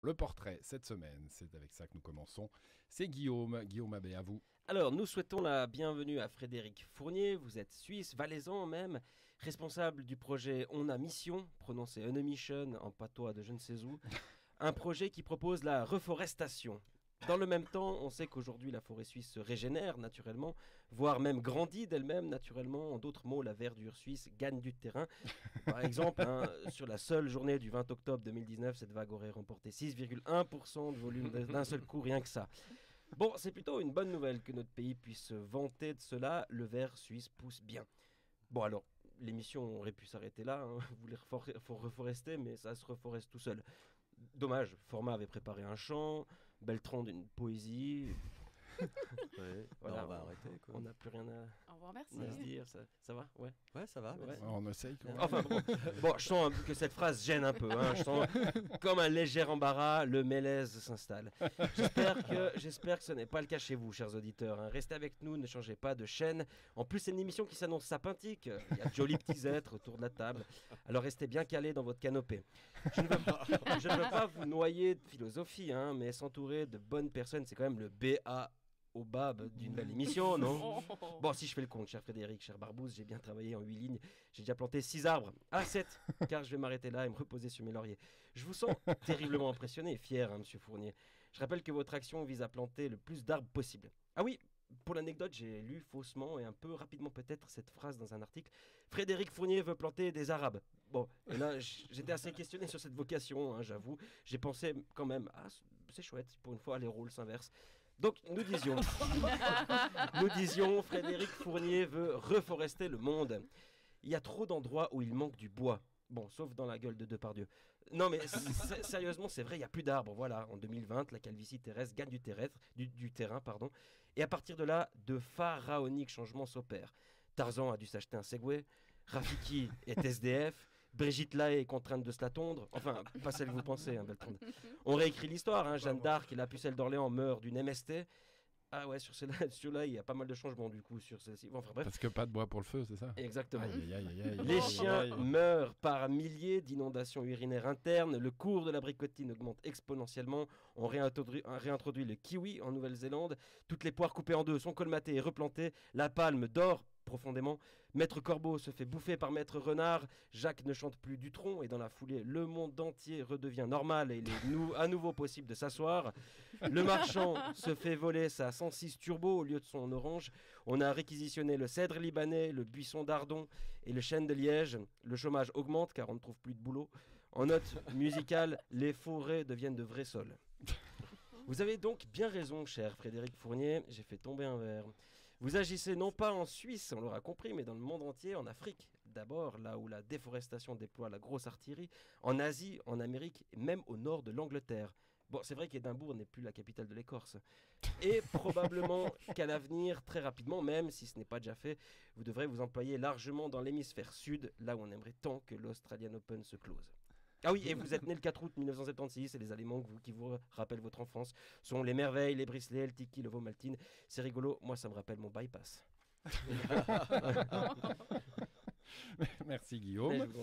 le portrait cette semaine, c'est avec ça que nous commençons. C'est Guillaume Abbé, à vous. Alors, nous souhaitons la bienvenue à Frédéric Fournier. Vous êtes suisse, valaisan même, responsable du projet On a Mission, prononcé On a Mission en patois de je ne sais où, un projet qui propose la reforestation. Dans le même temps, on sait qu'aujourd'hui la forêt suisse se régénère naturellement, voire même grandit d'elle-même naturellement. En d'autres mots, la verdure suisse gagne du terrain. Par exemple, sur la seule journée du 20 octobre 2019, cette vague aurait remporté 6,1% de volume d'un seul coup, rien que ça. Bon, c'est plutôt une bonne nouvelle que notre pays puisse se vanter de cela. Le ver suisse pousse bien. Bon alors, l'émission aurait pu s'arrêter là, vous voulez reforester, mais ça se reforeste tout seul. Dommage, Format avait préparé un chant, Beltran d'une poésie. Voilà, on va arrêter. On n'a plus rien à Au revoir, merci. se dire, ça va? Ouais. Ouais, ça va. Ouais. On essaye. Enfin bon, je sens que cette phrase gêne un peu. Je sens comme un léger embarras, le malaise s'installe. J'espère que ce n'est pas le cas chez vous, chers auditeurs. Restez avec nous, ne changez pas de chaîne. En plus, c'est une émission qui s'annonce sympathique. Il y a de jolis petits êtres autour de la table. Alors restez bien calés dans votre canopée. Je ne veux pas vous noyer de philosophie, mais s'entourer de bonnes personnes, c'est quand même le BA au bab d'une belle émission, non? Bon, si je fais le compte, cher Frédéric, cher Barbouze, j'ai bien travaillé en 8 lignes. J'ai déjà planté 6 arbres. 7, car je vais m'arrêter là et me reposer sur mes lauriers. Je vous sens terriblement impressionné et fier, monsieur Fournier. Je rappelle que votre action vise à planter le plus d'arbres possible. Ah oui, pour l'anecdote, j'ai lu faussement et un peu rapidement peut-être cette phrase dans un article. Frédéric Fournier veut planter des Arabes. Bon, et là, j'étais assez questionné sur cette vocation, j'avoue. J'ai pensé quand même, c'est chouette, pour une fois, les rôles s'inversent. Donc, nous disions, Frédéric Fournier veut reforester le monde. Il y a trop d'endroits où il manque du bois. Bon, sauf dans la gueule de Depardieu. Non, mais sérieusement, c'est vrai, il n'y a plus d'arbres. Voilà, en 2020, la calvitie terrestre gagne du terrain. Et à partir de là, de pharaoniques changements s'opèrent. Tarzan a dû s'acheter un Segway, Rafiki est SDF, Brigitte Lahaye est contrainte de se la tondre. Enfin, pas celle que vous pensez, Beltrand. On réécrit l'histoire, Jeanne d'Arc et la pucelle d'Orléans meurent d'une MST. Ah ouais, sur celle-là, il y a pas mal de changements du coup sur celle-ci. Enfin bref. Parce que pas de bois pour le feu, c'est ça? Exactement. Aïe. Les chiens meurent par milliers d'inondations urinaires internes. Le cours de la bricotine augmente exponentiellement. On réintroduit le kiwi en Nouvelle-Zélande. Toutes les poires coupées en deux sont colmatées et replantées. La palme dort profondément. Maître Corbeau se fait bouffer par Maître Renard. Jacques ne chante plus du tronc et dans la foulée, le monde entier redevient normal et il est à nouveau possible de s'asseoir. Le marchand se fait voler sa 106 Turbo au lieu de son orange. On a réquisitionné le cèdre libanais, le buisson d'Ardon et le chêne de Liège. Le chômage augmente car on ne trouve plus de boulot. En note musicale, les forêts deviennent de vrais sols. Vous avez donc bien raison, cher Frédéric Fournier. J'ai fait tomber un verre. Vous agissez non pas en Suisse, on l'aura compris, mais dans le monde entier, en Afrique. D'abord, là où la déforestation déploie la grosse artillerie, en Asie, en Amérique et même au nord de l'Angleterre. Bon, c'est vrai qu'Édimbourg n'est plus la capitale de l'Écorce. Et probablement qu'à l'avenir, très rapidement, même si ce n'est pas déjà fait, vous devrez vous employer largement dans l'hémisphère sud, là où on aimerait tant que l'Australian Open se close. Ah oui, et vous êtes né le 4 août 1976, et les aliments qui vous rappellent votre enfance sont les merveilles, les bricelets, le tiki, le Vomaltine. C'est rigolo, moi ça me rappelle mon bypass. Merci Guillaume.